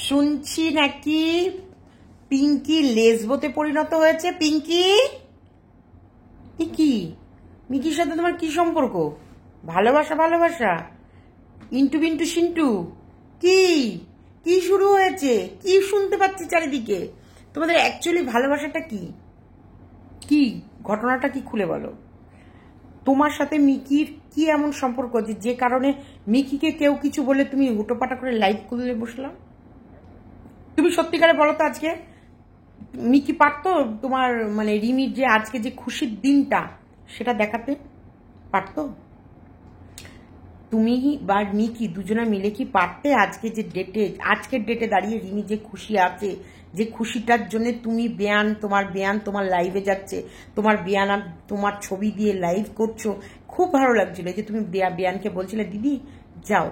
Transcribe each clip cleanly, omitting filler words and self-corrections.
শুনছি নাকি পিঙ্কি লেসবোতে পরিণত হয়েছে। পিঙ্কি কি মিকির সাথে তোমার কি সম্পর্ক? ভালোবাসা ভালোবাসা ইন্টু বিন্টু সিন্টু কি কি শুরু হয়েছে? কি শুনতে পাচ্ছি চারিদিকে? তোমাদের অ্যাকচুয়ালি ভালোবাসাটা কি? কি ঘটনাটা কি খুলে বলো। তোমার সাথে মিকির কি এমন সম্পর্ক যে কারণে মিকিকে কেউ কিছু বলে তুমি হুটোপাটা করে লাইভ খুলে বসলাম? তুমি সত্যিকারে বলো তো, আজকে মিকি পারতো তোমার মানে রিমির যে আজকে যে খুশির দিনটা সেটা দেখাতে পারতো? তুমি বা মিকি দুজনে মিলে কি পারতে আজকে যে ডেটে, আজকের ডেটে দাঁড়িয়ে রিমি যে খুশি আছে, যে খুশিটার জন্য তুমি তোমার তোমার লাইভে যাচ্ছে, তোমার আর তোমার ছবি দিয়ে লাইভ করছো, খুব ভালো লাগছিল যে তুমি বেয়ানকে বলছিলে দিদি যাও,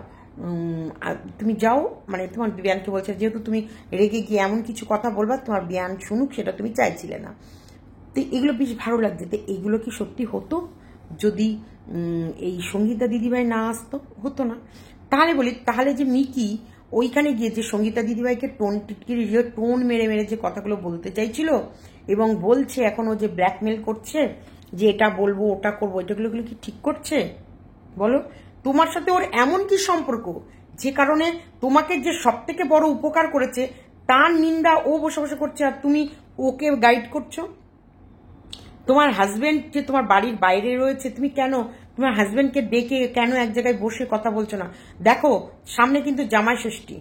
তুমি যাও, মানে তোমার বেয়ানকে বলছিলে যেহেতু তুমি রেগে গিয়ে এমন কিছু কথা বলবা তোমার বেয়ান শুনুক, সেটা তুমি চাইছিলে না। তো এগুলো বেশ ভালো লাগছে। তো এইগুলো কি সত্যি হতো যদি এই সঙ্গীতা দিদিভাই না আসতো? হতো না। তাহলে বলি, তাহলে যে মিকি ওইখানে গিয়ে যে সঙ্গীতা দিদিভাইকে টোন মেরে মেরে যে কথাগুলো বলতে চাইছিল এবং বলছে এখনো যে ব্ল্যাকমেল করছে যে এটা বলবো ওটা করবো, এটাগুলো কি ঠিক করছে বলো? তোমার সাথে ওর এমন কি সম্পর্ক যে কারণে তোমাকে যে সব থেকে বড় উপকার করেছে তার নিন্দা ও বসে বসে করছে আর তুমি ওকে গাইড করছো? তোমার হাজবেন্ড যে তোমার বাড়ির বাইরে রয়েছে, তুমি কেন তোমার হাজবেন্ডকে ডেকে কেন এক জায়গায় বসে কথা বলছো না? দেখো সামনে কিন্তু জামাই ষষ্ঠী,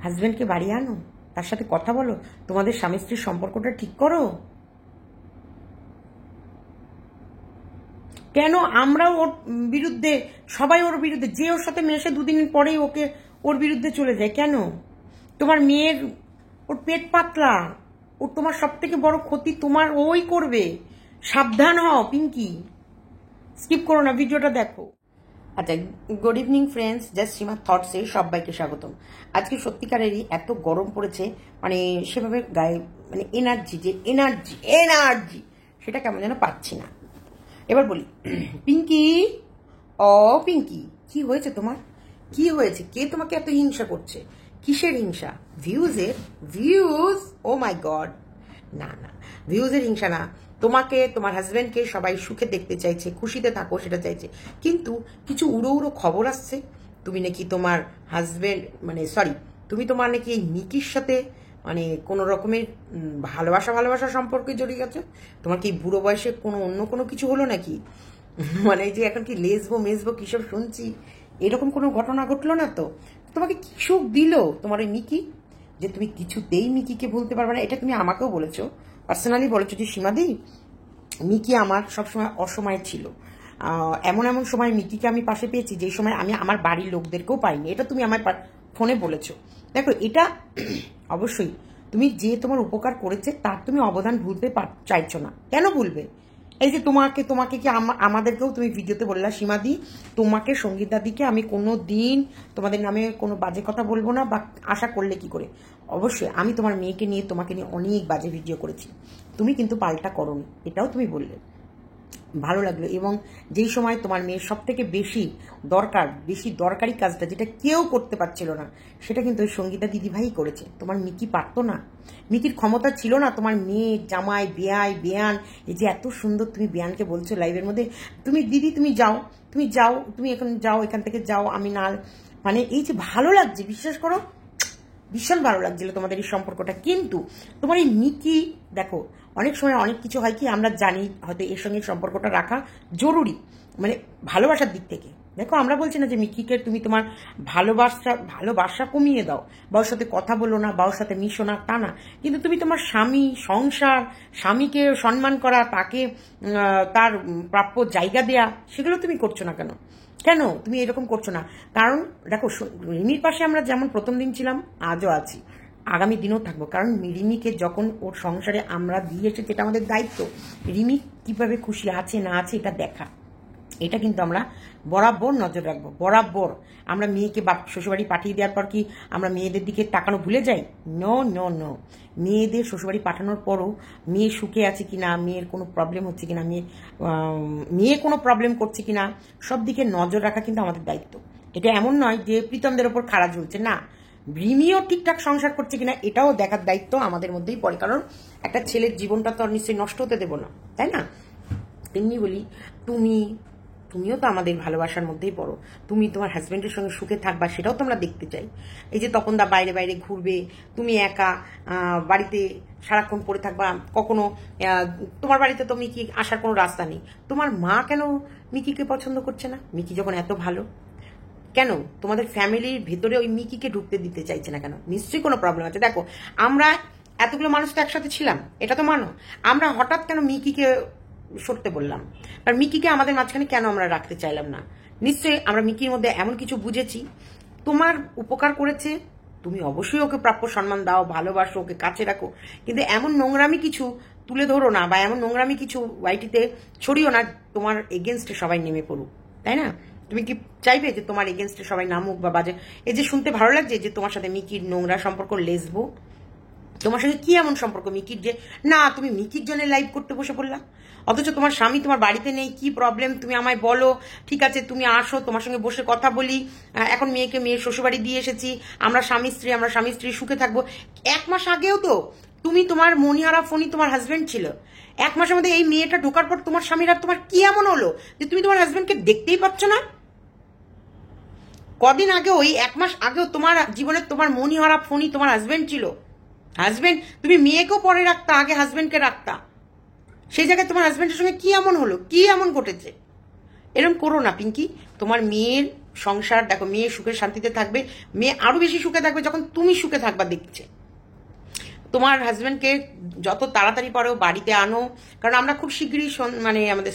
হাজবেন্ডকে বাড়ি আনো, তার সাথে কথা বলো, তোমাদের স্বামী স্ত্রীর সম্পর্কটা ঠিক করো। কেন আমরা ওর বিরুদ্ধে, সবাই ওর বিরুদ্ধে, যে ওর সাথে মেশে দুদিন পরেই ওকে ওর বিরুদ্ধে চলে যায় কেন? তোমার মেয়ের ওর পেট পাতলা, ওর তোমার সব থেকে বড় ক্ষতি তোমার ওই করবে। সাবধান হও পিঙ্কি, স্কিপ করো না, ভিডিওটা দেখো। আচ্ছা, গুড ইভিনিং ফ্রেন্ডস, জাস্ট সীমা থটসে সবাইকে স্বাগতম। আজকে সত্যিকারেরই এত গরম পড়েছে, মানে সেভাবে গায়ে মানে এনার্জি, যে এনার্জি এনার্জি সেটা কেমন যেন পাচ্ছি না। এবার বলি, পিঙ্কি ও পিঙ্কি, কি হয়েছে তোমার? কি হয়েছে? কে তোমাকে এত হিংসা করছে? কিসের হিংসা? ভিউজের? ভিউজ? ও মাই গড, না না, ভিউজের হিংসা না। তোমাকে তোমার হাজবেন্ডকে সবাই সুখে দেখতে চাইছে, খুশিতে থাকো সেটা চাইছে, কিন্তু কিছু উড়ো উড়ো খবর আসছে তুমি নাকি তোমার হাজবেন্ড মানে সরি তুমি তোমার নাকি এই মিকির সাথে মানে কোন রকমের ভালোবাসা সম্পর্কে জড়িয়ে গেছে। তোমার কি বুড়ো বয়সে কোনো অন্য কোনো কিছু হলো নাকি? মানে যে এখন কি লেসবো মেসবো কিসব শুনছি, এরকম কোনো ঘটনা ঘটলো না তো? তোমাকে কি সুখ দিল তোমার ওই মিকি যে তুমি কিছুতেই মিকিকে ভুলতে পারবে না? এটা তুমি আমাকেও বলেছো, পার্সোনালি বলেছো যে সীমাদি মিকি আমার সবসময় অসময়ে ছিল, এমন এমন সময় মিকিকে আমি পাশে পেয়েছি যে সময় আমি আমার বাড়ির লোকদেরকেও পাইনি, এটা তুমি আমার ফোনে বলেছো। দেখো এটা অবশ্যই তুমি যে তোমার উপকার করেছে তার তুমি অবদান ভুলতে চাইছো না, কেন ভুলবে? এই যে তোমাকে কি আমাদেরকেও তুমি ভিডিওতে বললা সীমাদি তোমাকে সঙ্গীতাদিকে আমি কোনো দিন তোমাদের নামে কোনো বাজে কথা বলবো না, বা আশা করলে কি করে? অবশ্যই আমি তোমার মেয়েকে নিয়ে তোমাকে নিয়ে অনেক বাজে ভিডিও করেছি, তুমি কিন্তু পাল্টা করোনি, এটাও তুমি বললে, ভালো লাগলো। এবং যেই সময় তোমার মেয়ের সব থেকে বেশি দরকারি কাজটা যেটা কেউ করতে পারছিল না সেটা কিন্তু ওই সঙ্গীতা দিদিভাই করেছে, তোমার মিকি পারতো না। মিকির ক্ষমতা ছিল না তোমার মেয়ে জামাই বেয়ান, এই যে এত সুন্দর তুমি বেয়ানকে বলছো লাইভের মধ্যে তুমি দিদি তুমি যাও তুমি এখন যাও, এখান থেকে যাও, আমি না, মানে এই যে ভালো লাগছে বিশ্বাস করো, ভীষণ ভালো লাগছিল তোমাদের এই সম্পর্কটা। কিন্তু তোমার এই মিকি, দেখো অনেক সময় অনেক কিছু হয় কি আমরা জানি হয়তো এর সঙ্গে সম্পর্কটা রাখা জরুরি, মানে ভালোবাসার দিক থেকে। দেখো আমরা বলছি না যে মিকিকে তুমি তোমার ভালোবাসা কমিয়ে দাও, বা ওর সাথে কথা বলো না, বা ওর সাথে মিশো না, তা না, কিন্তু তুমি তোমার স্বামী সংসার, স্বামীকে সম্মান করা, তাকে তার প্রাপ্য জায়গা দেয়া, সেগুলো তুমি করছো না কেন? কেন তুমি এরকম করছো না? কারণ দেখো রিমির পাশে আমরা যেমন প্রথম দিন ছিলাম আজও আছি, আগামী দিনেও থাকবো, কারণ রিমিকে যখন ওর সংসারে আমরা দিয়ে এসেছি এটা আমাদের দায়িত্ব, রিমি কিভাবে খুশি আছে না আছে এটা দেখা, এটা কিন্তু আমরা বরাবর নজর রাখবো। বরাবর আমরা মেয়েকে শ্বশুরবাড়ি পাঠিয়ে দেওয়ার পর কি আমরা মেয়েদের দিকে তাকানো ভুলে যাই? নো নো নো, মেয়েদের শ্বশুরবাড়ি পাঠানোর পরও মেয়ে সুখে আছে কিনা, মেয়ের কোনো প্রবলেম হচ্ছে কিনা, মেয়ে কোনো প্রবলেম করছে কিনা, সব দিকে নজর রাখা কিন্তু আমাদের দায়িত্ব। এটা এমন নয় যে প্রীতমদের ওপর খাড়া ঝুলছে, না, রিমিও ঠিকঠাক সংসার করছে কিনা এটাও দেখার দায়িত্ব আমাদের মধ্যেই পড়ে, কারণ একটা ছেলের জীবনটা তো আর নিশ্চয়ই নষ্ট হতে দেবো না, তাই না? তেমনি বলি, তুমিও তো আমাদের ভালোবাসার মধ্যেই পড়ো। তুমি তোমার হাজবেন্ডের সঙ্গে সুখে থাকবা, সেটাও তো আমরা দেখতে চাই। এই যে তপনদা বাইরে বাইরে ঘুরবে, তুমি একা বাড়িতে সারাক্ষণ পড়ে থাকবা, কখনো তোমার বাড়িতে তো মিকি আসার কোনো রাস্তা নেই। তোমার মা কেন মিকিকে পছন্দ করছে না? মিকি যখন এত ভালো, কেন তোমাদের ফ্যামিলির ভেতরে ওই মিকিকে ঢুকতে দিতে চাইছে না কেন? নিশ্চয়ই কোনো প্রবলেম আছে। দেখো, আমরা এতগুলো মানুষ তো একসাথে ছিলাম, এটা তো মানো। আমরা হঠাৎ কেন মিকিকে সরতে বললাম? আর মিকিকে আমাদের মাঝখানে কেন আমরা রাখতে চাইলাম না? নিশ্চয়ই আমরা মিকির মধ্যে এমন কিছু বুঝেছি, তোমার উপকার করেছে, তুমি অবশ্যই ওকে প্রাপ্য সম্মান দাও, ভালোবাসো, ওকে কাছে রাখো, কিন্তু এমন নোংরামি কিছু তুলে ধরো না, বা এমন নোংরামি কিছু ওয়াইটিতে ছড়িও না তোমার এগেনস্টে সবাই নেমে পড়ুক, তাই না? তুমি কি চাইবে যে তোমার এগেনস্টে সবাই নামুক বা বাজে? এই যে শুনতে ভালো লাগছে যে তোমার সাথে মিকির নোংরা সম্পর্ক, লেসবো, তোমার সঙ্গে কি এমন সম্পর্ক মিকির যে না তুমি মিকির জন্য লাইভ করতে বসে পড়লা? অথচ তোমার স্বামী তোমার বাড়িতে নেই, কি প্রবলেম তুমি আমায় বলো, ঠিক আছে তুমি আসো, তোমার সঙ্গে বসে কথা বলি, এখন মেয়ের শ্বশুরবাড়ি দিয়ে এসেছি, আমরা স্বামী স্ত্রী সুখে থাকবো। 1 মাস আগেও তো তুমি তোমার মনিহারা ফোনই তোমার হাজবেন্ড ছিল। 1 মাসের মধ্যে এই মেয়েটা ঢোকার পর তোমার স্বামীর আর তোমার কি এমন হলো যে তুমি তোমার হাজবেন্ডকে দেখতেই পাচ্ছ না? কদিন আগেও, ওই 1 মাস আগেও তোমার জীবনে তোমার মনিহারা ফোনই তোমার হাজবেন্ড ছিল। হাজবেন্ড, তুমি মেয়েকেও পরে রাখতা, আগে হাজবেন্ডকে রাখতা। সেই জায়গায় তোমার হাজবেন্ডের সঙ্গে কি এমন হলো, কি এমন ঘটেছে? এরকম করো না পিঙ্কি। তোমার মেয়ের সংসার দেখো, মেয়ে সুখে শান্তিতে থাকবে, মেয়ে আরো বেশি সুখে থাকবে যখন তুমি সুখে থাকবা দেখছে। তোমার হাজবেন্ডকে যত তাড়াতাড়ি পারো বাড়িতে আনো, কারণ আমরা খুব শীঘ্রই মানে আমাদের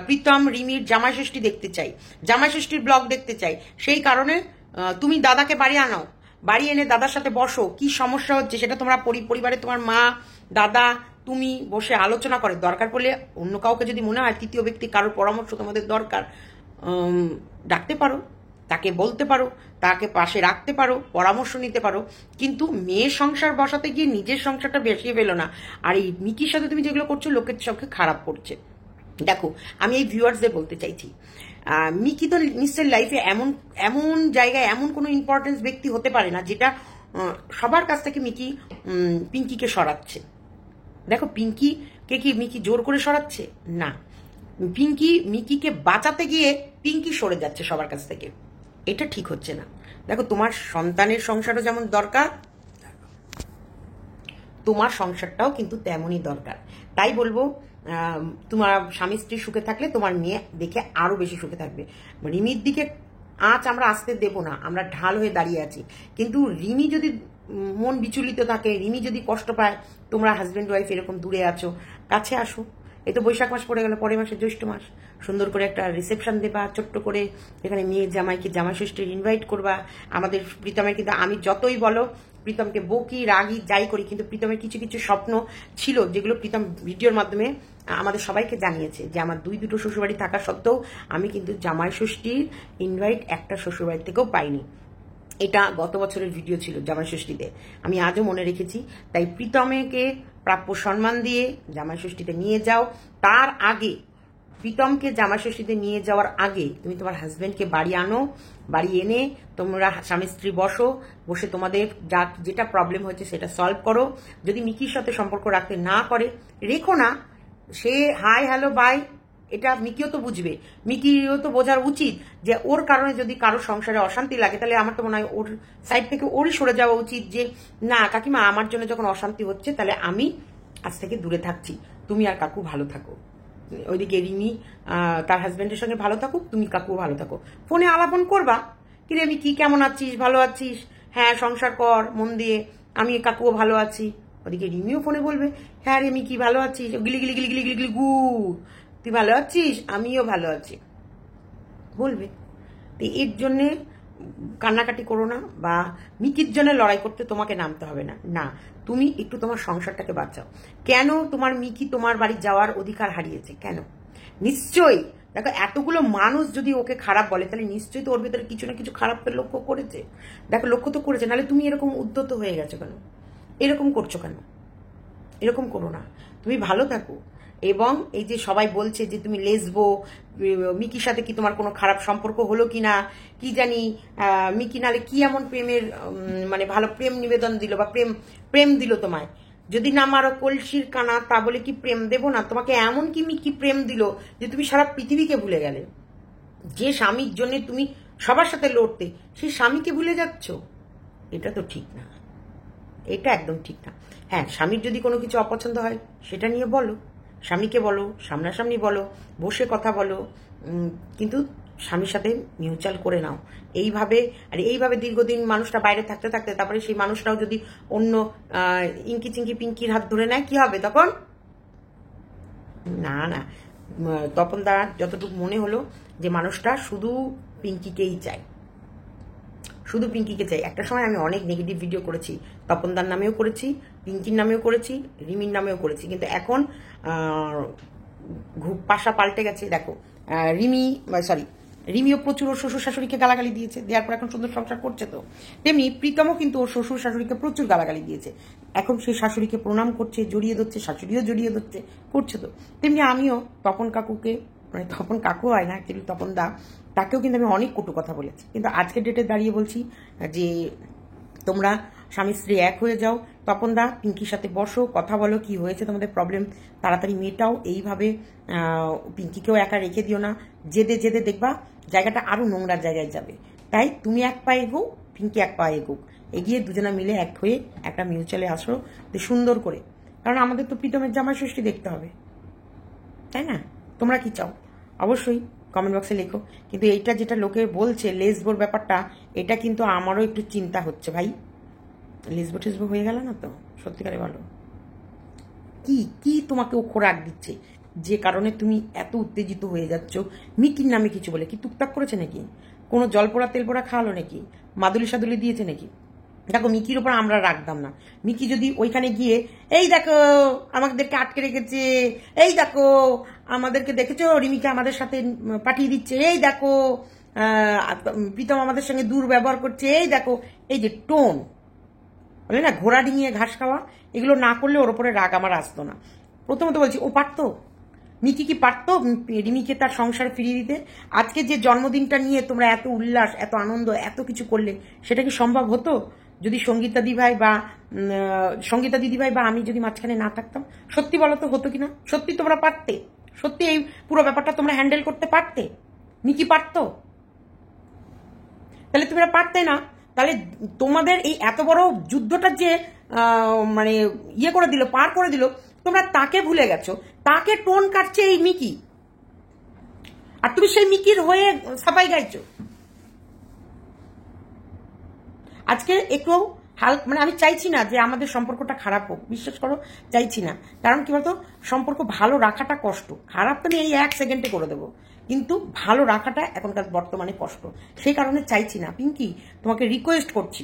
প্রীতম রিমির জামাই ষষ্ঠী দেখতে চাই, জামাই ষষ্ঠীর ব্লগ দেখতে চাই। সেই কারণে তুমি দাদাকে বাড়ি আনো, বাড়ি এনে দাদার সাথে বসো, কি সমস্যা হচ্ছে সেটা তোমরা পরিবারে তোমার মা, দাদা, তুমি বসে আলোচনা করে, দরকার পড়লে অন্য কাউকে যদি মনে হয় তৃতীয় ব্যক্তি কারোর পরামর্শ তোমাদের দরকার, ডাকতে পারো, তাকে বলতে পারো, তাকে পাশে রাখতে পারো, পরামর্শ নিতে পারো, কিন্তু মেয়ের সংসার বসাতে গিয়ে নিজের সংসারটা বেশিয়ে ফেলো না। আর এই মিকির সাথে তুমি যেগুলো করছো লোকের চোখে খারাপ করছে। দেখো, আমি এই ভিউয়ার্সদের বলতে চাইছি, মিকি তো নিশ্চয়ই লাইফে এমন জায়গায় এমন কোনো ইম্পর্টেন্স ব্যক্তি হতে পারে না যেটা সবার কাছ থেকে পিঙ্কিকে সরাচ্ছে। দেখো, পিঙ্কিকে কি মিকি জোর করে সরাচ্ছে? না, মিকিকে বাঁচাতে গিয়ে পিঙ্কি সরে যাচ্ছে সবার কাছ থেকে, এটা ঠিক হচ্ছে না। দেখো, তোমার সন্তানের সংসারও যেমন দরকার, তোমার সংসারটাও কিন্তু তেমনই দরকার। তাই বলবো, তোমার স্বামী স্ত্রী সুখে থাকলে তোমার মেয়ে দেখে আরো বেশি সুখে থাকবে। রিমির দিকে আঁচ আমরা আসতে দেব না, আমরা ঢাল হয়ে দাঁড়িয়ে আছি। কিন্তু রিমি যদি মন বিচলিত থাকে, রিমি যদি কষ্ট পায়, তোমরা হাজবেন্ড ওয়াইফ এরকম দূরে আছো, কাছে আসো। এই তো বৈশাখ মাস পড়ে গেল, পরের মাসে জ্যৈষ্ঠ মাস, সুন্দর করে একটা রিসেপশন দেবা ছোট্ট করে, এখানে মেয়ের জামাইকে জামাই ষষ্ঠীর ইনভাইট করবা। আমাদের প্রীতমের কিন্তু, আমি যতই বলো প্রীতমকে বকি রাগি যাই করি, কিন্তু প্রীতমের কিছু কিছু স্বপ্ন ছিল যেগুলো প্রীতম ভিডিওর মাধ্যমে আমাদের সবাইকে জানিয়েছে, যে আমার দুটো শ্বশুরবাড়ি থাকা সত্ত্বেও আমি কিন্তু জামাই ষষ্ঠীর ইনভাইট একটা শ্বশুরবাড়ি থেকেও পাইনি। এটা গত বছরের ভিডিও ছিল জামাই ষষ্ঠীতে, আমি আজও মনে রেখেছি। তাই প্রীতমকে প্রাপ্য সম্মান দিয়ে জামাই ষষ্ঠীতে নিয়ে যাও। তার আগে, প্রীতমকে জামাই ষষ্ঠীতে নিয়ে যাওয়ার আগে তুমি তোমার হাজবেন্ডকে বাড়ি আনো, বাড়ি এনে তোমরা স্বামী স্ত্রী বসে তোমাদের যেটা প্রবলেম হয়েছে সেটা সলভ করো। যদি মিকির সাথে সম্পর্ক রাখতে না করে, রেখো না। সে হাই হ্যালো বাই, এটা মিকিও তো বুঝবে, মিকিও তো বোঝার উচিত যে ওর কারণে যদি কারো সংসারে অশান্তি লাগে, তাহলে আমার তো মনে হয় ওর সাইড থেকে ওরই সরে যাওয়া উচিত, যে না কাকিমা, আমার জন্য যখন অশান্তি হচ্ছে তাহলে আমি আজ থেকে দূরে থাকছি, তুমি আর কাকু ভালো থাকো। ওইদিকে রিমি তার হাজবেন্ডের সঙ্গে ভালো থাকুক, তুমি কাকু ভালো থাকো। ফোনে আলাপন করবা, কিরে আমি কি কেমন আছিস, ভালো আছিস, হ্যাঁ সংসার কর মন দিয়ে, আমি কাকুও ভালো আছি। ওদিকে রিমিও ফোনে বলবে, হ্যাঁ রে কি ভালো আছিস, গিলি গিলি গিলি গিলি গিলি গিলি গু, তুই ভালো আছিস, আমিও ভালো আছি বলবে। তো এর জন্যে কান্নাকাটি করো না, বা মিকির জন্য লড়াই করতে তোমাকে নামতে হবে না। না, তুমি একটু তোমার সংসারটাকে বাঁচাও। কেন তোমার মিকি তোমার বাড়ি যাওয়ার অধিকার হারিয়েছে? কেন? নিশ্চয়ই দেখো, এতগুলো মানুষ যদি ওকে খারাপ বলে, তাহলে নিশ্চয়ই তো ওর ভিতরে কিছু না কিছু খারাপ লক্ষ্য করেছে। দেখো, লক্ষ্য তো করেছে, নাহলে তুমি এরকম উদ্ধত হয়ে গেছো কেন? এরকম করছো কেন? এরকম করো না, তুমি ভালো থাকো। এবং এই যে সবাই বলছে যে তুমি লেসবো, মিকির সাথে কি তোমার কোনো খারাপ সম্পর্ক হলো কিনা কি জানি, মিকি নালে কি এমন প্রেমের মানে ভালো প্রেম নিবেদন দিল বা প্রেম দিল তোমায়, যদি না মারো কলসির কানা তা বলে কি প্রেম দেবো না তোমাকে? এমন কি মিকি প্রেম দিল যে তুমি সারা পৃথিবীকে ভুলে গেলে? যে স্বামীর জন্য তুমি সবার সাথে লড়তে, সেই স্বামীকে ভুলে যাচ্ছ? এটা তো ঠিক না, এটা একদম ঠিক না। হ্যাঁ, স্বামীর যদি কোনো কিছু অপছন্দ হয় সেটা নিয়ে বলো, স্বামীকে বলো, সামনাসামনি বলো, বসে কথা বলো, কিন্তু স্বামীর সাথে মিউচুয়াল করে নাও। এইভাবে দীর্ঘদিন মানুষটা বাইরে থাকতে থাকতে তারপরে সেই মানুষটাও যদি অন্য ইঙ্কি চিঙ্কি পিঙ্কির হাত ধরে নেয়, কি হবে তখন? না না, তপন দা যতটুকু মনে হলো যে মানুষটা শুধু পিঙ্কিকেই চায়, শুধু পিঙ্কিকে চাই। একটা সময় আমি অনেক নেগেটিভ ভিডিও করেছি, তপনদার নামেও করেছি, পিঙ্কির নামেও করেছি, রিমির নামেও করেছি, কিন্তু এখন পাশা পাল্টে গেছে। দেখো রিমিও প্রচুর ওর শ্বশুর শাশুড়িকে গালাগালি দিয়েছে, দেওয়ার পর এখন সুন্দর সংসার করছে। তো তেমনি প্রীতমও কিন্তু ওর শ্বশুর শাশুড়িকে প্রচুর গালাগালি দিয়েছে, এখন সেই শাশুড়িকে প্রণাম করছে, জড়িয়ে ধরছে, শাশুড়িও জড়িয়ে ধরছে, করছে। তো তেমনি আমিও তপন কাকুকে, মানে তপন কাকু হয় না অ্যাকচুয়ালি, তপন দা, তাকেও কিন্তু আমি অনেক কটু কথা বলেছি, কিন্তু আজকের ডেটে দাঁড়িয়ে বলছি যে তোমরা স্বামী স্ত্রী এক হয়ে যাও। তপন দা, পিঙ্কির সাথে বসো, কথা বলো, কি হয়েছে তোমাদের প্রবলেম তাড়াতাড়ি মেটাও। এইভাবে পিঙ্কিকেও একা রেখে দিও না, জেদে জেদে দেখবা জায়গাটা আরো নোংরার জায়গায় যাবে। তাই তুমি এক পা এগো, পিঙ্কি এক পা এগোক, এগিয়ে দুজনা মিলে এক হয়ে একটা মিউচুয়ালে আসো সুন্দর করে। কারণ আমাদের তো প্রীতমের জামাই ষষ্ঠী দেখতে হবে, তাই না? তোমরা কি চাও অবশ্যই কমেন্ট বক্সে লেখো। কিন্তু এইটা যেটা লোকে বলছে লেসবোর ব্যাপারটা, এটা কিন্তু আমারও একটু চিন্তা হচ্ছে ভাই। লেসবো টেসবো হয়ে গেল না তো? সত্যিকারে বলো, কি কি তোমাকে ও খোরাক দিচ্ছে যে কারণে তুমি এত উত্তেজিত হয়ে যাচ্ছ? মিকির নামে কিছু বলে কি টুকটাক করেছে নাকি? কোনো জল পোড়া তেল পোড়া খাওয়ালো নাকি? মাদুলি সাদুলি দিয়েছে নাকি? দেখো, মিকির ওপর আমরা রাখতাম না। মিকি যদি ওইখানে গিয়ে এই দেখো আমাদেরকে আটকে রেখেছে, এই দেখো আমাদেরকে দেখেছো রিমিকে আমাদের সাথে পাঠিয়ে দিচ্ছে, এই দেখো প্রীতম আমাদের সঙ্গে দুর্ব্যবহার করছে, এই দেখো, এই যে টোন বলে না ঘোড়া ডিঙিয়ে ঘাস খাওয়া, এগুলো না করলে ওর ওপরে রাগ আমার আসতো না। প্রথমত বলছি, ও পারতো, মিকি কি পারতো রিমিকে তার সংসার ফিরিয়ে দিতে? আজকে যে জন্মদিনটা নিয়ে তোমরা এত উল্লাস, এত আনন্দ, এত কিছু করলে, সেটা কি সম্ভব হতো যদি সঙ্গীতা দিদিভাই বা আমি যদি মাঝখানে না থাকতাম? সত্যি বলো তো, হতো কিনা? সত্যি তোমরা পারতে? সত্যি এই পুরো ব্যাপারটা তোমরা হ্যান্ডেল করতে পারতে? মিকি পারতো? তাহলে তোমরা পারতে না? তাহলে তোমাদের এই এত বড় যুদ্ধটা যে মানে করে দিল, পার করে দিল, তোমরা তাকে ভুলে গেছো, তাকে টোন কাটছে এই মিকি, আর তুমি সেই মিকির হয়ে সাফাই গাইছো। আজকে একটু মানে আমি চাইছি না যে আমাদের সম্পর্কটা খারাপ হোক, বিশ্বাস করো, চাইছি না। কারণ কি বলতো, সম্পর্ক ভালো রাখাটা কষ্ট, খারাপ তো আমি এই 1 সেকেন্ডে করে দেবো, কিন্তু ভালো রাখাটা এখনকার বর্তমানে কষ্ট। সেই কারণে চাইছি না। পিঙ্কি, তোমাকে রিকোয়েস্ট করছি,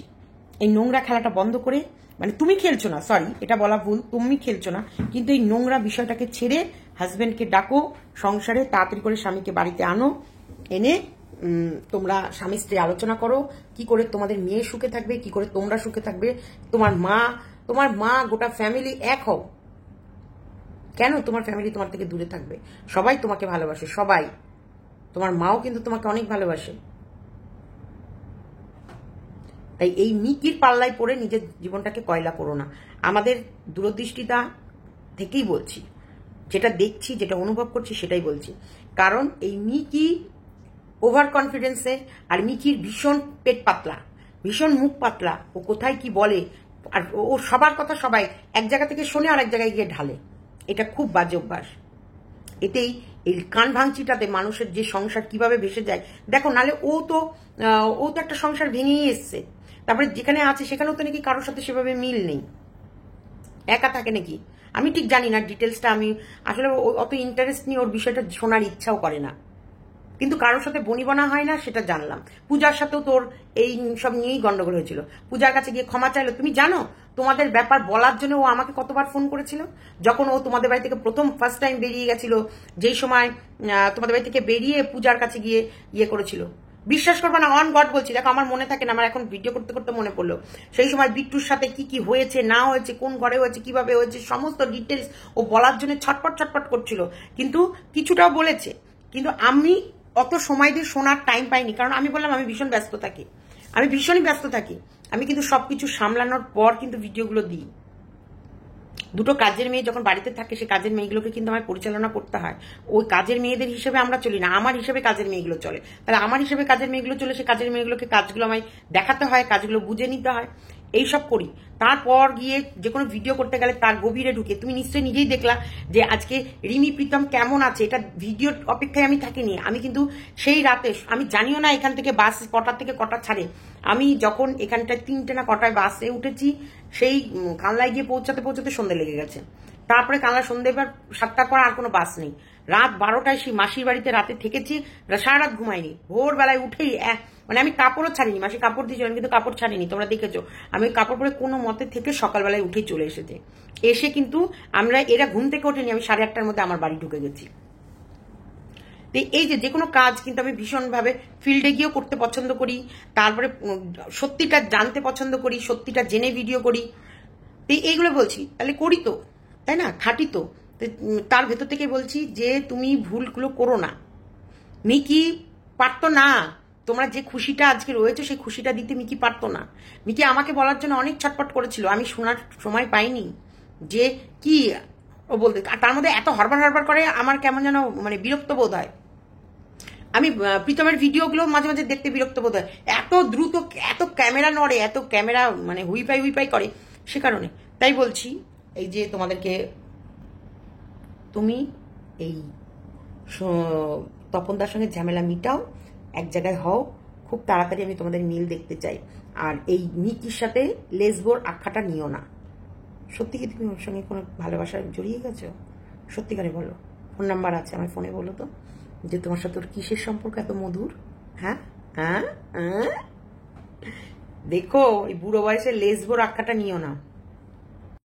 এই নোংরা খেলাটা বন্ধ করে, মানে তুমি খেলছো না, সরি এটা বলা ভুল, তুমি খেলছো না, কিন্তু এই নোংরা বিষয়টাকে ছেড়ে হাজবেন্ডকে ডাকো সংসারে, তাড়াতাড়ি করে স্বামীকে বাড়িতে আনো, এনে তোমরা স্বামী স্ত্রী আলোচনা করো কি করে তোমাদের মেয়ে সুখে থাকবে, কি করে তোমরা সুখে থাকবে, তোমার মা গোটা ফ্যামিলি এক হও। কেন তোমার ফ্যামিলি তোমার থেকে দূরে থাকবে? সবাই তোমাকে ভালোবাসে, সবাই। তোমার মাও কিন্তু তোমাকে অনেক ভালোবাসে। তাই এই মিকির পাল্লায় পড়ে নিজের জীবনটাকে কয়লা করো না। আমাদের দূরদৃষ্টিতা থেকেই বলছি, যেটা দেখছি, যেটা অনুভব করছি সেটাই বলছি। কারণ এই মিকি ওভার কনফিডেন্সে, আর মিকির ভীষণ পেট পাতলা, ভীষণ মুখ পাতলা, ও কোথায় কি বলে, আর ও সবার কথা সবাই এক জায়গা থেকে শোনে আর এক জায়গায় গিয়ে ঢালে, এটা খুব বাজে অভ্যাস। এতেই এই কান ভাঙচিটাতে মানুষের যে সংসার কিভাবে ভেসে যায় দেখো। নালে ও তো একটা সংসার ভেঙেই এসছে, তারপরে যেখানে আছে সেখানেও তো নাকি কারোর সাথে সেভাবে মিল নেই, একা থাকে নাকি আমি ঠিক জানি না, ডিটেলসটা আমি আসলে অত ইন্টারেস্ট নিয়ে ওর বিষয়টা শোনার ইচ্ছাও করে না, কিন্তু কারোর সাথে বনিবনা হয় না সেটা জানলাম। পূজার সাথেও তোর এই সব নিয়েই গন্ডগোল হয়েছিল, পূজার কাছে গিয়ে ক্ষমা চাইলো। তুমি জানো তোমাদের ব্যাপার বলার জন্য ও আমাকে কতবার ফোন করেছিল, যখন ও তোমাদের বাড়ি থেকে ফার্স্ট টাইম বেরিয়ে গেছিল, যেই সময় তোমাদের বাড়ি থেকে বেরিয়ে পূজার কাছে গিয়ে করেছিল, বিশ্বাস করবে না, অন গড বলছি, দেখো আমার মনে থাকে না, আমার এখন ভিডিও করতে করতে মনে পড়লো সেই সময় বিট্টুর সাথে কি কি হয়েছে না হয়েছে, কোন ঘরে হয়েছে, কিভাবে হয়েছে, সমস্ত ডিটেলস ও বলার জন্য ছটপট ছটপট করছিল, কিন্তু কিছুটাও বলেছে, কিন্তু আমি অত সময় দিয়ে শোনার টাইম পাইনি, কারণ আমি বললাম আমি ভীষণ ব্যস্ত থাকি, আমি ভীষণই ব্যস্ত থাকি। আমি কিন্তু সবকিছু সামলানোর পর কিন্তু ভিডিওগুলো দিই। দুটো কাজের মেয়ে যখন বাড়িতে থাকে, সেই কাজের মেয়েগুলোকে কিন্তু আমার পরিচালনা করতে হয়। ওই কাজের মেয়েদের হিসেবে আমরা চলি না, আমার হিসেবে কাজের মেয়েগুলো চলে। তাহলে আমার হিসেবে কাজের মেয়েগুলো চলে, সেই কাজের মেয়েগুলোকে কাজগুলো আমায় দেখাতে হয়, কাজগুলো বুঝে নিতে হয়, এইসব করি। তারপর গিয়ে যে কোনো ভিডিও করতে গেলে তার গভীরে ঢুকে, তুমি নিশ্চয়ই নিজেই দেখলা যে আজকে রিমি প্রীতম কেমন আছে, এটা ভিডিওর অপেক্ষায় আমি থাকিনি। আমি কিন্তু সেই রাতে, আমি জানিও না এখান থেকে বাস কটার থেকে কটা ছাড়ে, আমি যখন এখানটায় 3টে না কটায় বাসে উঠেছি, সেই কানলায় গিয়ে পৌঁছাতে পৌঁছাতে সন্ধ্যে লেগে গেছে। তারপরে কানলা সন্ধ্যে এবার 7টার পর আর কোনো বাস নেই। রাত 12টায় সেই মাসির বাড়িতে রাতে থেকেছি, সারা রাত ঘুমাইনি। ভোরবেলায় উঠেই মানে আমি কাপড়ও ছাড়িনি, মাসি কাপড় দিয়েছিলেন কিন্তু কাপড় ছাড়িনি, তোমরা দেখেছো। আমি কাপড় পরে কোনো মতে থেকে সকালবেলায় উঠেই চলে এসেছে। এসে কিন্তু এরা ঘুম থেকে ওঠেনি, আমি 8:30টার মধ্যে আমার বাড়ি ঢুকে গেছি। এই যে কোনো কাজ কিন্তু আমি ভীষণভাবে ফিল্ডে গিয়েও করতে পছন্দ করি, তারপরে সত্যিটা জানতে পছন্দ করি, সত্যিটা জেনে ভিডিও করি। এইগুলো বলছি, তাহলে করি তো, তাই না, খাটি তো। তার ভেতর থেকে বলছি যে তুমি ভুলগুলো করো না। মিকি পারতো না, তোমরা যে খুশিটা আজকে রয়েছে সেই খুশিটা দিতে মিকি পারতো না। মিকি আমাকে বলার জন্য অনেক ছটপট করেছিল, আমি শোনার সময় পাইনি যে কি ও বলতে। তার মধ্যে এত হরবার হরবার করে, আমার কেমন যেন মানে বিরক্ত বোধ হয়। আমি প্রীতমের ভিডিওগুলো মাঝে মাঝে দেখতে বিরক্ত বোধ হয়, এত দ্রুত, এত ক্যামেরা নড়ে, এত ক্যামেরা মানে হুইপাই করে, সে কারণে। তাই বলছি এই যে তোমাদেরকে, তুমি এই তপনদার সঙ্গে ঝামেলা মিটাও, এক জায়গায় হও, খুব তাড়াতাড়ি আমি তোমাদের মিল দেখতে চাই। আর এই মিকির সাথে লেসবোর আখ্যাটা নিও না। সত্যি কি তুমি ওর সঙ্গে কোনো ভালোবাসা জড়িয়ে গেছো? সত্যিকারে বলো, ফোন নাম্বার আছে আমার ফোনে, বলো তো যে তোমার সাথে ওর কিসের সম্পর্ক এত মধুর। হ্যাঁ হ্যাঁ হ্যাঁ, দেখো এই বুড়ো বয়সে লেসবোর আখ্যাটা নিও না।